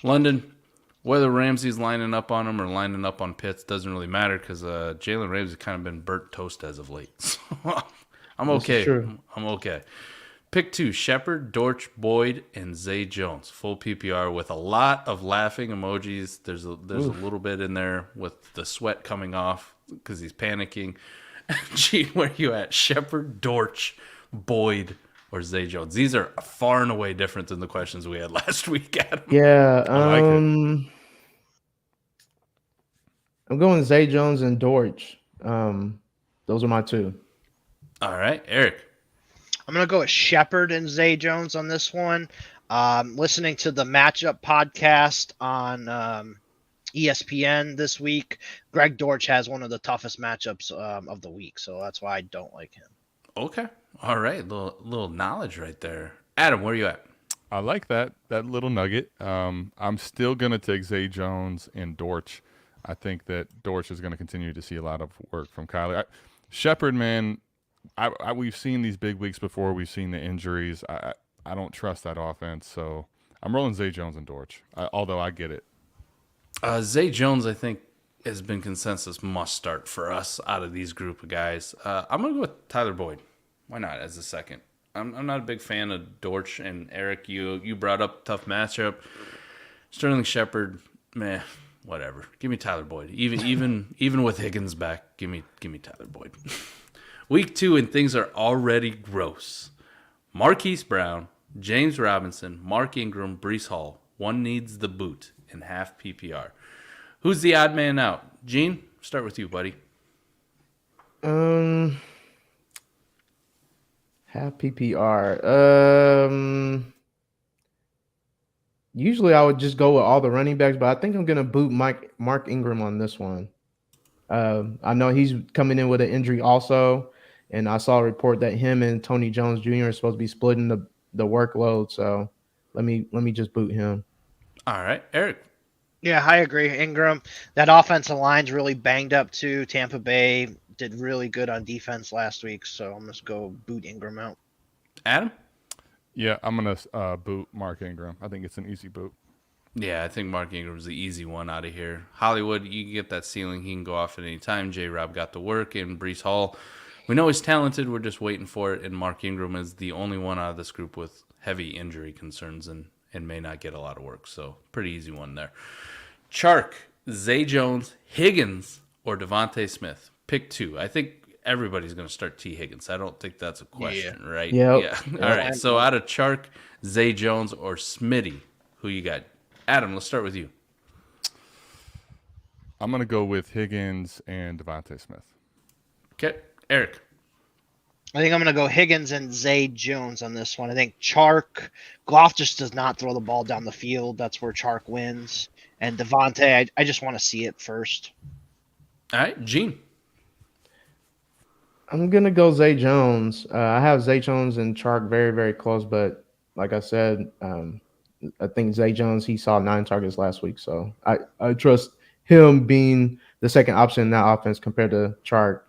London, whether Ramsey's lining up on him or lining up on Pitts doesn't really matter because Jalen Ramsey's kind of been burnt toast as of late. So I'm okay. I'm okay. Pick 2, Shepard, Dortch, Boyd, and Zay Jones. Full PPR with a lot of laughing emojis. There's a little bit in there with the sweat coming off because he's panicking. Gene, where you at? Shepard, Dortch, Boyd, or Zay Jones? These are far and away different than the questions we had last week, Adam. Yeah, I like it. I'm going Zay Jones and Dortch. Those are my 2. All right, Eric. I'm going to go with Shepard and Zay Jones on this one. Listening to the matchup podcast on ESPN this week, Greg Dortch has one of the toughest matchups of the week, so that's why I don't like him. Okay. All right. Little knowledge right there. Adam, where are you at? I like that little nugget. I'm still going to take Zay Jones and Dortch. I think that Dortch is going to continue to see a lot of work from Kyler. Shepard, man, we've seen these big weeks before. We've seen the injuries. I don't trust that offense, so I'm rolling Zay Jones and Dortch, although I get it. Zay Jones, I think, has been consensus must start for us out of these group of guys. I'm going to go with Tyler Boyd. Why not as a second? I'm not a big fan of Dortch, and Eric, you brought up tough matchup. Sterling Shepard, meh, whatever. Give me Tyler Boyd. Even with Higgins back, give me Tyler Boyd. Week 2, and things are already gross. Marquise Brown, James Robinson, Mark Ingram, Breece Hall. One needs the boot in half PPR. Who's the odd man out? Gene, start with you, buddy. Half PPR. Usually I would just go with all the running backs, but I think I'm going to boot Mark Ingram on this one. I know he's coming in with an injury also, and I saw a report that him and Tony Jones Jr. are supposed to be splitting the workload. So let me just boot him. All right, Eric. Yeah, I agree. Ingram, that offensive line's really banged up too. Tampa Bay did really good on defense last week, so I'm just go boot Ingram out. Adam? Yeah, I'm going to boot Mark Ingram. I think it's an easy boot. Yeah, I think Mark Ingram's the easy one out of here. Hollywood, you can get that ceiling. He can go off at any time. J-Rob got the work, and Breece Hall, we know he's talented. We're just waiting for it, and Mark Ingram is the only one out of this group with heavy injury concerns and may not get a lot of work. So pretty easy one there. Chark, Zay Jones, Higgins, or Devontae Smith. Pick 2. I think everybody's going to start T. Higgins. I don't think that's a question, right? Yep. Yeah. All right. So out of Chark, Zay Jones, or Smitty, who you got? Adam, let's start with you. I'm going to go with Higgins and Devontae Smith. Okay. Eric. I think I'm going to go Higgins and Zay Jones on this one. I think Goff just does not throw the ball down the field. That's where Chark wins. And Devontae, I just want to see it first. All right, Gene. I'm gonna go Zay Jones. I have Zay Jones and Chark very, very close, but like I said, I think Zay Jones, he saw 9 targets last week, so I trust him being the second option in that offense compared to Chark.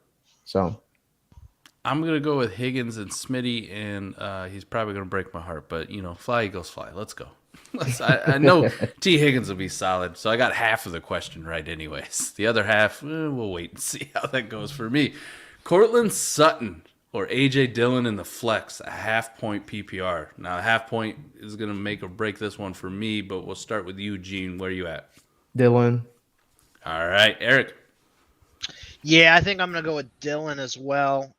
So I'm gonna go with Higgins and Smitty, and he's probably gonna break my heart, but fly Eagles fly. Let's go. I know T. Higgins will be solid, so I got half of the question right, anyways. The other half, we'll wait and see how that goes for me. Cortland Sutton or AJ Dillon in the flex, a half-point PPR. Now, a half point is gonna make or break this one for me, but we'll start with you, Gene. Where are you at? Dylan. All right, Eric. Yeah, I think I'm going to go with Dillon as well.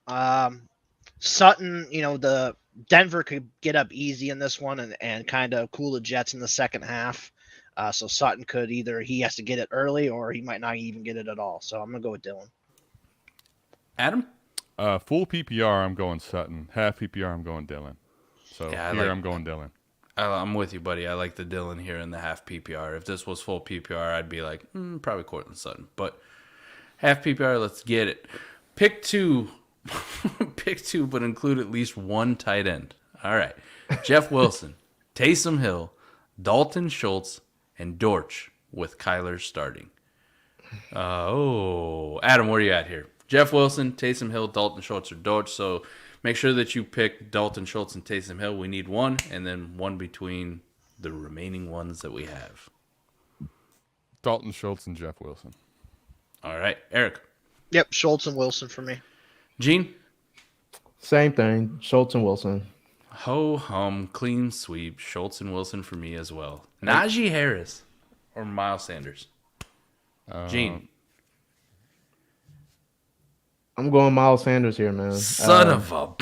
Sutton, the Denver could get up easy in this one and kind of cool the Jets in the second half. So Sutton could he has to get it early or he might not even get it at all. So I'm going to go with Dillon. Adam? Full PPR, I'm going Sutton. Half PPR, I'm going Dillon. So Yeah, I'm going Dillon. I'm with you, buddy. I like the Dillon here in the half PPR. If this was full PPR, I'd be like, probably Cortland Sutton. But half PPR, let's get it. Pick 2. Pick 2, but include at least one tight end. All right. Jeff Wilson, Taysom Hill, Dalton Schultz, and Dortch with Kyler starting. Adam, where are you at here? Jeff Wilson, Taysom Hill, Dalton Schultz, or Dortch. So make sure that you pick Dalton Schultz and Taysom Hill. We need one, and then one between the remaining ones that we have. Dalton Schultz and Jeff Wilson. All right. Eric. Yep, Schultz and Wilson for me. Gene. Same thing. Schultz and Wilson. Ho hum, clean sweep. Schultz and Wilson for me as well. Najee Harris or Miles Sanders. Gene. I'm going Miles Sanders here, man. Son of a.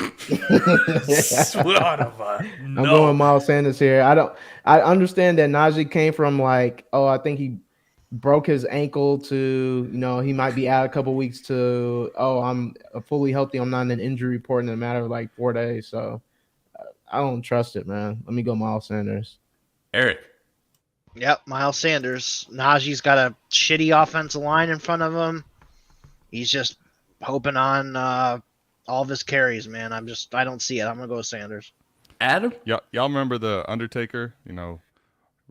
Son of a. No. I'm going Miles Sanders here. I understand that Najee came from I think he broke his ankle to, he might be out a couple weeks to, I'm fully healthy. I'm not in an injury report in a matter of 4 days. So I don't trust it, man. Let me go Miles Sanders. Eric. Yep, Miles Sanders. Najee's got a shitty offensive line in front of him. He's just hoping on all of his carries, man. I don't see it. I'm going to go with Sanders. Adam? Y'all remember the Undertaker,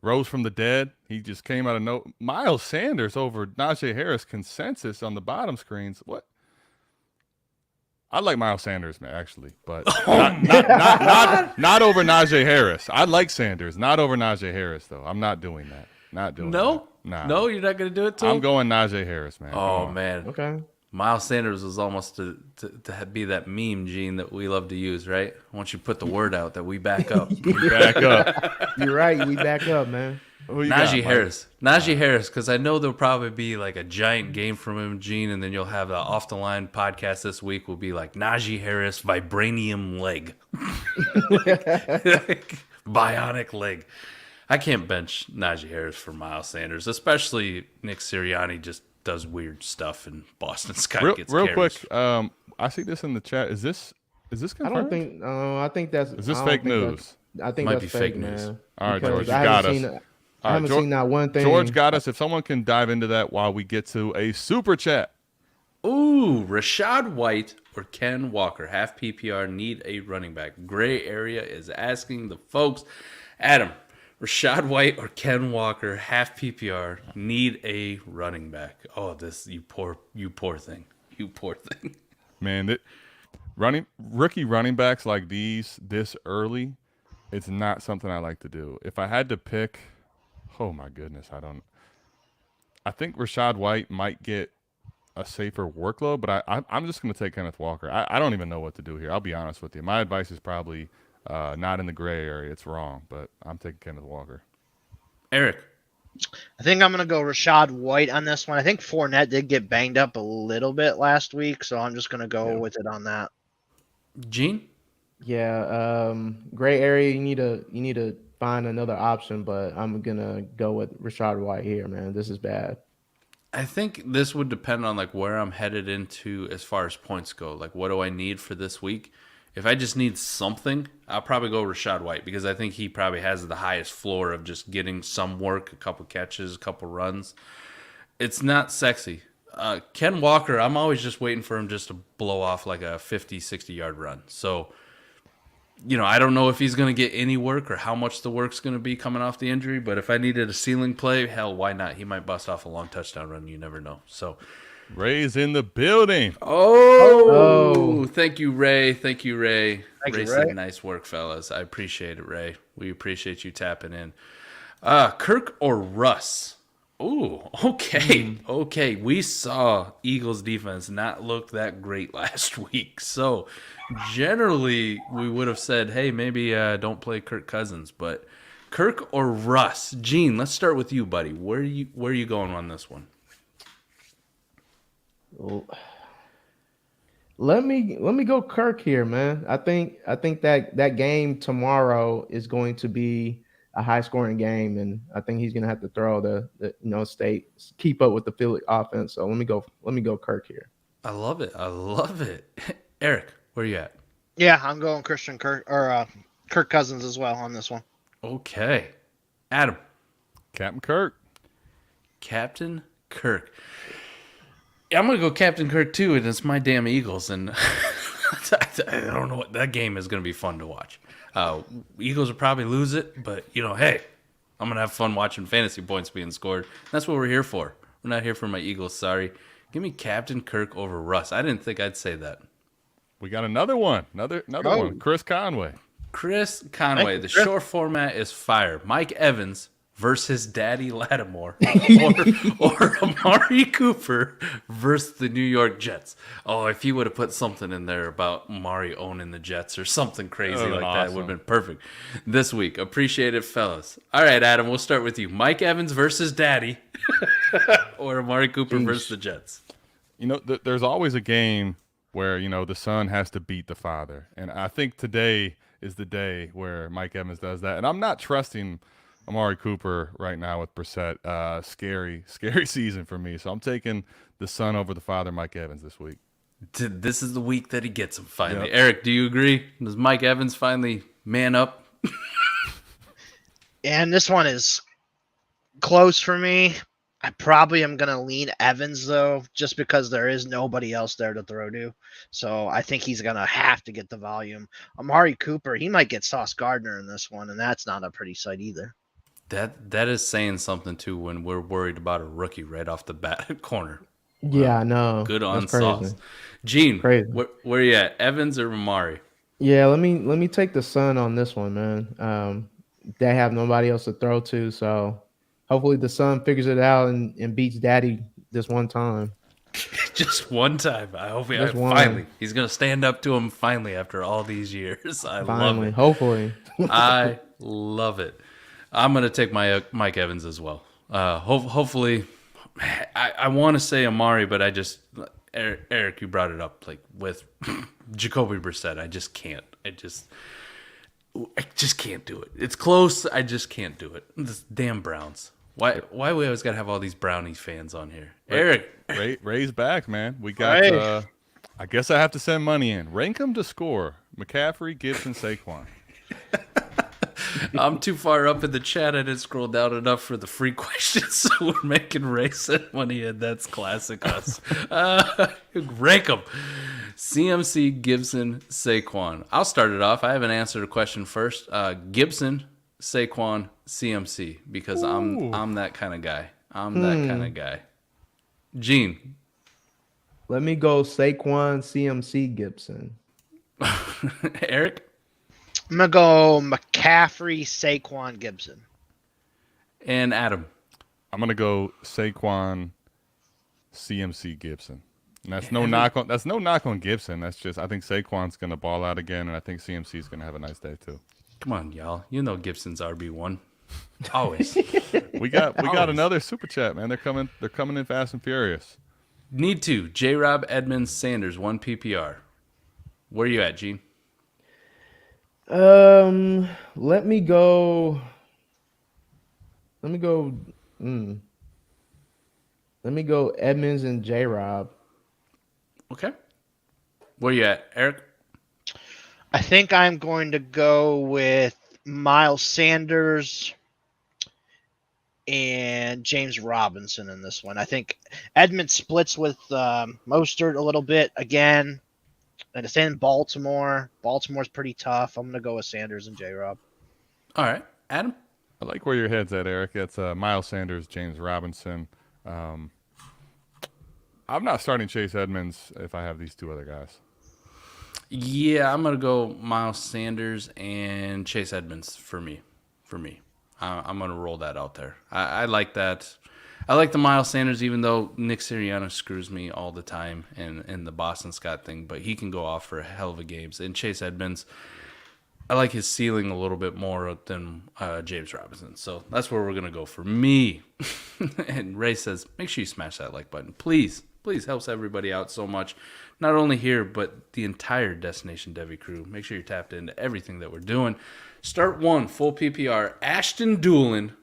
rose from the dead? He just came out of no. Miles Sanders over Najee Harris consensus on the bottom screens. What? I like Miles Sanders, man, actually, but not over Najee Harris. I like Sanders, not over Najee Harris, though. I'm not doing that. Not doing that. Nah. No, you're not going to do it too? I'm going Najee Harris, man. Oh, man. Okay. Miles Sanders was almost to be that meme, Gene, that we love to use, right? Once you put the word out that we back up. We back up. You're right. We back up, man. Najee Harris. Najee Harris, because I know there'll probably be a giant game from him, Gene, and then you'll have the Off the Line podcast this week will be Najee Harris vibranium leg. Bionic leg. I can't bench Najee Harris for Miles Sanders, especially Nick Sirianni just does weird stuff and Boston Scott gets real carries. quick. I see this in the chat. Is this confirmed? I don't think. I think that's. Is this fake news? I think Might that's be fake news. man. All right, Because George, you got us. I haven't seen that one thing. George got us. If someone can dive into that while we get to a super chat. Ooh, Rashad White or Ken Walker, half PPR, need a running back. Gray area is asking the folks. Adam, Rashad White or Ken Walker, half PPR, need a running back. Oh, you poor thing. You poor thing. Man, rookie running backs like these this early, it's not something I like to do. If I had to pick, oh my goodness, I think Rashad White might get a safer workload, but I'm just going to take Kenneth Walker. I don't even know what to do here. I'll be honest with you. My advice is probably not in the gray area. It's wrong, but I'm taking Kenneth Walker. Eric. I think I'm going to go Rashad White on this one. I think Fournette did get banged up a little bit last week, so I'm just going to go with it on that. Gene? Yeah, gray area. You need to find another option, but I'm gonna go with Rashad White here, man. This is bad. I think this would depend on like where I'm headed into as far as points go. Like, what do I need for this week? If I just need something, I'll probably go Rashad White because I think he probably has the highest floor of just getting some work, a couple catches, a couple runs. It's not sexy. Ken Walker, I'm always just waiting for him just to blow off like a 50, 60-yard run. So, I don't know if he's going to get any work or how much the work's going to be coming off the injury. But if I needed a ceiling play, hell, why not? He might bust off a long touchdown run. You never know. So, Ray's in the building. Oh, thank you, Ray. Thank you, Ray. Thank Ray you, said, Ray. nice work, fellas. I appreciate it, Ray. We appreciate you tapping in. Kirk or Russ? Ooh, okay. Okay. We saw Eagles defense not look that great last week. So generally we would have said, hey, maybe don't play Kirk Cousins, but Kirk or Russ? Gene, let's start with you, buddy. Where are you going on this one? Let me go Kirk here, man. I think that game tomorrow is going to be a high scoring game, and I think he's gonna have to throw keep up with the Philly offense. So let me go Kirk here. I love it. I love it. Eric, where you at? Yeah, I'm going Kirk Cousins as well on this one. Okay. Adam. Captain Kirk. Captain Kirk. Yeah, I'm going to go Captain Kirk too, and it's my damn Eagles, and I don't know what that game is going to be fun to watch. Eagles will probably lose it, but hey, I'm going to have fun watching fantasy points being scored. That's what we're here for. We're not here for my Eagles, sorry. Give me Captain Kirk over Russ. I didn't think I'd say that. We got another one. Another one. Chris Conway. Chris Conway. The short format is fire. Mike Evans versus Daddy Lattimore, or Amari Cooper versus the New York Jets. Oh, if he would have put something in there about Amari owning the Jets or something crazy like that, it would have been perfect this week. Appreciate it, fellas. All right, Adam, we'll start with you. Mike Evans versus Daddy, or Amari Cooper versus the Jets. There's always a game where, the son has to beat the father. And I think today is the day where Mike Evans does that. And I'm not trusting Amari Cooper right now with Brissett. Scary season for me. So I'm taking the son over the father, Mike Evans, this week. This is the week that he gets him finally. Yep. Eric, do you agree? Does Mike Evans finally man up? And this one is close for me. I probably am going to lean Evans, though, just because there is nobody else there to throw to. So I think he's going to have to get the volume. Amari Cooper, he might get Sauce Gardner in this one, and that's not a pretty sight either. That is saying something, too, when we're worried about a rookie right off the bat at corner. Yeah, I know. Good on That's crazy. Sauce. Gene, Crazy. Where you at? Evans or Amari? Yeah, let me take the Sun on this one, man. They have nobody else to throw to, so hopefully the Sun figures it out and beats Daddy this one time. Just one time. I hope Finally. He's going to stand up to him finally after all these years. Love it. Hopefully. I love it. I'm going to take my Mike Evans as well. Hopefully, I want to say Amari, but Eric, you brought it up like with Jacoby Brissett. I just can't. I just can't do it. It's close. I just can't do it. This damn Browns. Why we always got to have all these Brownies fans on here? Eric. Ray's back, man. We got, I guess I have to send money in. Rank them to score. McCaffrey, Gibson, Saquon. I'm too far up in the chat. I didn't scroll down enough for the free questions, so we're making Ray send money in. That's classic us. Rank them. CMC, Gibson, Saquon. I'll start it off. I haven't answered a question first. Gibson, Saquon, CMC, because I'm that kind of guy. That kind of guy. Gene. Let me go Saquon, CMC, Gibson. Eric. I'm going to go McCaffrey, Saquon, Gibson. And Adam. I'm going to go Saquon, CMC, Gibson. And that's no knock on Gibson. That's just I think Saquon's going to ball out again, and I think CMC's going to have a nice day too. Come on, y'all. You know Gibson's RB1. Always. We got another super chat, man. They're coming in fast and furious. Need to. J-Rob, Edmonds, Sanders, 1 PPR. Where are you at, Gene? Let me go. Let me go Edmonds and J Rob. Okay. Where you at, Eric? I think I'm going to go with Miles Sanders and James Robinson in this one. I think Edmonds splits with Mostert a little bit again. And it's in Baltimore. Baltimore's pretty tough. I'm going to go with Sanders and J Rob. All right. Adam? I like where your head's at, Eric. It's Miles Sanders, James Robinson. I'm not starting Chase Edmonds if I have these two other guys. Yeah, I'm going to go Miles Sanders and Chase Edmonds for me. I'm going to roll that out there. I like that. I like the Miles Sanders, even though Nick Sirianni screws me all the time in the Boston Scott thing, but he can go off for a hell of a games. And Chase Edmonds, I like his ceiling a little bit more than James Robinson. So that's where we're going to go for me. And Ray says, make sure you smash that like button. Please. Please, helps everybody out so much. Not only here, but the entire Destination Devy crew. Make sure you're tapped into everything that we're doing. Start one, full PPR. Ashton Doolin,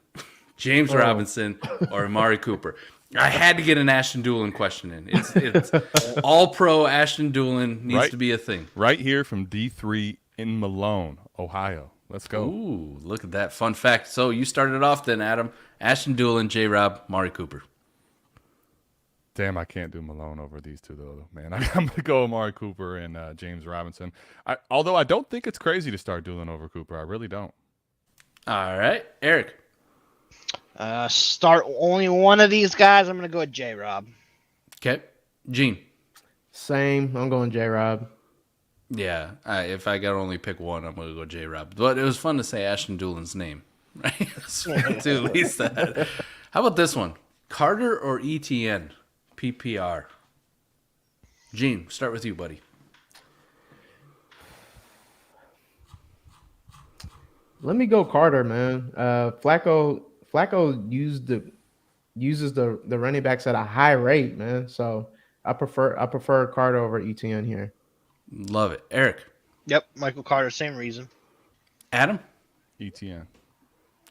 James Robinson, or Amari Cooper. I had to get an Ashton Doolin question in. It's all pro Ashton Doolin needs to be a thing. Right here from D3 in Malone, Ohio. Let's go. Ooh, look at that. Fun fact. So you started off then, Adam. Ashton Doolin, J-Rob, Amari Cooper. Damn, I can't do Malone over these two, though, man. I'm going to go Amari Cooper and James Robinson. Although I don't think it's crazy to start Doolin over Cooper. I really don't. All right. Eric. Start only one of these guys. I'm going to go with J Rob. Okay. Gene. Same. I'm going J Rob. Yeah. If I got to only pick one, I'm going to go J-Rob. But it was fun to say Ashton Doolin's name. Right? To at least that. How about this one? Carter or ETN? PPR. Gene, start with you, buddy. Let me go Carter, man. Flacco uses the running backs at a high rate, man. So I prefer Carter over ETN here. Love it. Eric. Yep, Michael Carter, same reason. Adam. ETN.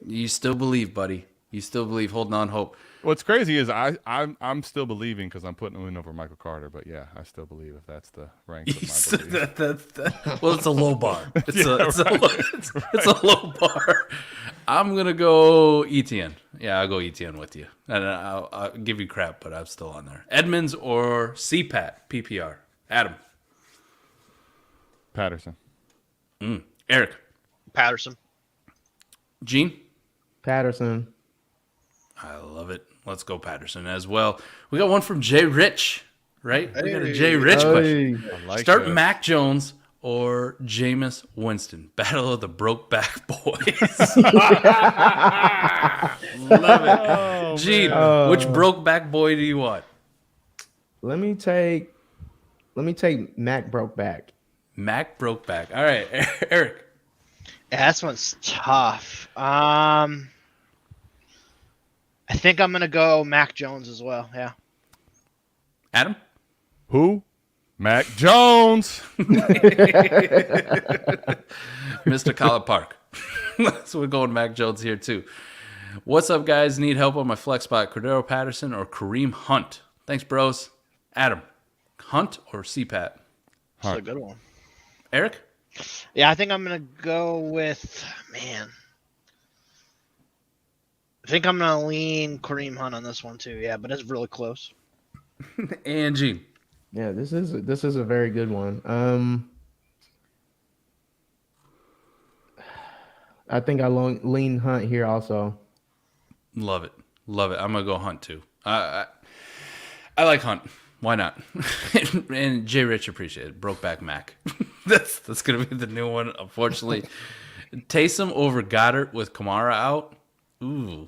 You still believe, buddy. You still believe. Holding on hope. What's crazy is I'm still believing because I'm putting him in over Michael Carter. But yeah, I still believe if that's the rank of my belief. Well, it's a low bar. It's a low bar. I'm gonna go ETN. Yeah, I'll go ETN with you, and I'll give you crap, but I'm still on there. Edmonds or CPAT PPR. Adam. Patterson. Eric. Patterson. Gene. Patterson. I love it. Let's go Patterson as well. We got one from Jay Rich, right? We got a Jay Rich question. I like Start this. Mac Jones or Jameis Winston. Battle of the Brokeback Boys. Love it. Oh, Gene, man. which Brokeback boy do you want? Let me take Mac Brokeback. Mac Brokeback. All right, Eric. Yeah, this one's tough. I think I'm going to go Mac Jones as well. Yeah. Adam? Who? Mac Jones. Mr. College Park. So we're going Mac Jones here too. What's up, guys? Need help on my flex spot. Cordero Patterson or Kareem Hunt? Thanks, bros. Adam, Hunt or CPAT? That's a good one. Eric? Yeah, I think I'm going to go with, I think I'm going to lean Kareem Hunt on this one too. Yeah, but it's really close. And Gene. Yeah, this is a very good one. I think I lean Hunt here also. Love it. Love it. I'm going to go Hunt too. I like Hunt. Why not? And Jay Rich appreciated it. Brokeback Mac. That's going to be the new one, unfortunately. Taysom over Goddard with Kamara out. Ooh.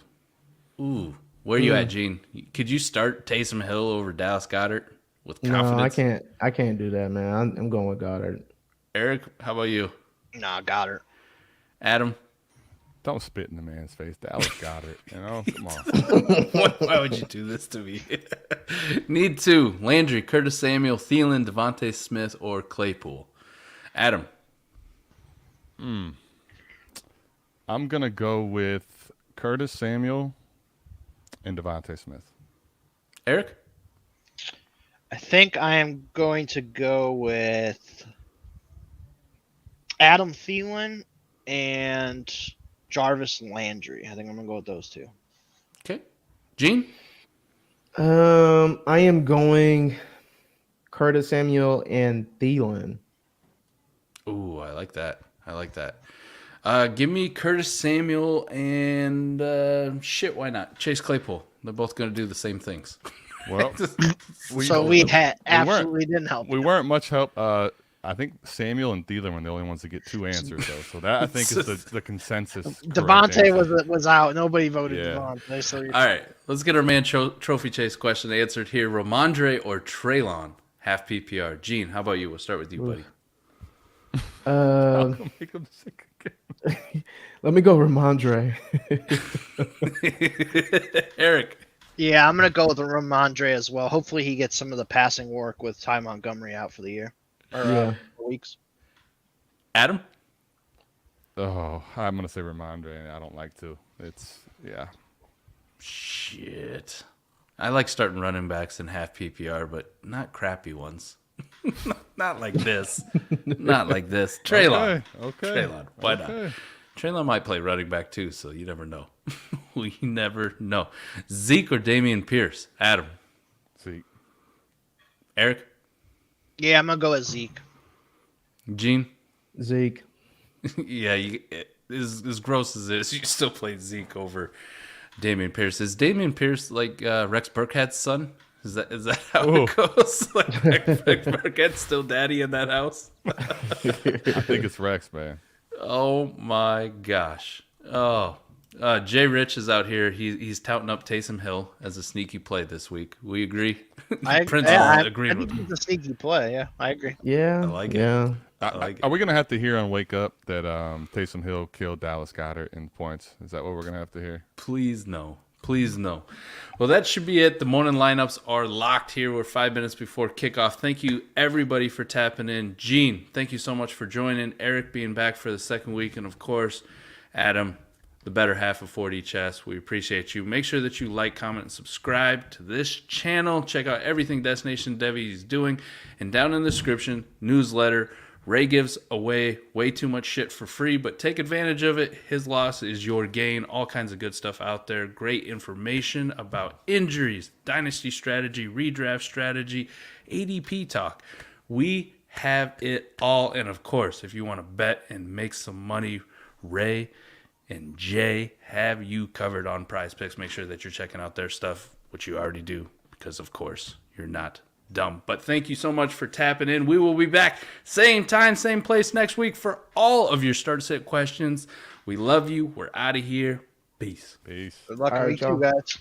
Where you at, Gene? Could you start Taysom Hill over Dallas Goddard with confidence? No, I can't do that, man. I'm going with Goddard. Eric, how about you? Nah, got her. Adam? Don't spit in the man's face. Dallas Goddard. Come on. Why would you do this to me? Need two. Landry, Curtis Samuel, Thielen, Devontae Smith, or Claypool. Adam? I'm going to go with Curtis Samuel and Devontae Smith. Eric? I think I am going to go with Adam Thielen and Jarvis Landry. I think I'm going to go with those two. Okay. Gene? I am going Curtis Samuel and Thielen. Ooh, I like that. Give me Curtis Samuel and why not? Chase Claypool. They're both going to do the same things. Well, we absolutely didn't help. We weren't much help. I think Samuel and Thielen were the only ones to get 2 answers, though. So that I think is the consensus. Devontae was out. Nobody voted Yeah. Devontae. So All right, let's get our man trophy chase question answered here. Ramondre or Traylon? Half PPR. Gene, how about you? We'll start with you, buddy. Make them sick again. Let me go Ramondre. Eric. Yeah, I'm going to go with Ramondre as well. Hopefully he gets some of the passing work with Ty Montgomery out for the year. Or weeks. Adam? Oh, I'm going to say Ramondre, and I don't like to. Shit. I like starting running backs in half PPR, but not crappy ones. Not like this. Not like this. Traylon. Okay. Traylon. Why not? Traylon might play running back too, so you never know. We never know. Zeke or Dameon Pierce? Adam. Zeke. Eric? Yeah, I'm going to go with Zeke. Gene? Zeke. Yeah, as gross as it is, you still play Zeke over Dameon Pierce. Is Dameon Pierce like Rex Burkhead's son? Is that how it goes? Like Rex Burkhead's still daddy in that house? I think it's Rex, man. Oh my gosh. Oh. Jay Rich is out here. He's touting up Taysom Hill as a sneaky play this week. We agree? Prince is agreeing with me. It's a sneaky play. Yeah, I agree. Yeah. I like it. Yeah. Are we going to have to hear on Wake Up that Taysom Hill killed Dallas Goedert in points? Is that what we're going to have to hear? Please no. Please no. Well, that should be it. The morning lineups are locked here. We're 5 minutes before kickoff. Thank you, everybody, for tapping in. Gene, thank you so much for joining. Eric being back for the second week. And, of course, Adam, the better half of 4D Chess. We appreciate you. Make sure that you like, comment, and subscribe to this channel. Check out everything Destination Devi is doing. And down in the description, newsletter. Ray gives away way too much shit for free, but take advantage of it. His loss is your gain. All kinds of good stuff out there. Great information about injuries, dynasty strategy, redraft strategy, ADP talk. We have it all. And of course, if you want to bet and make some money, Ray and Jay have you covered on Prize Picks. Make sure that you're checking out their stuff, which you already do, because of course you're not dumb. But thank you so much for tapping in. We will be back same time, same place next week for all of your start sit questions. We love you. We're out of here. Peace. Good luck All right, week 2, y'all. guys.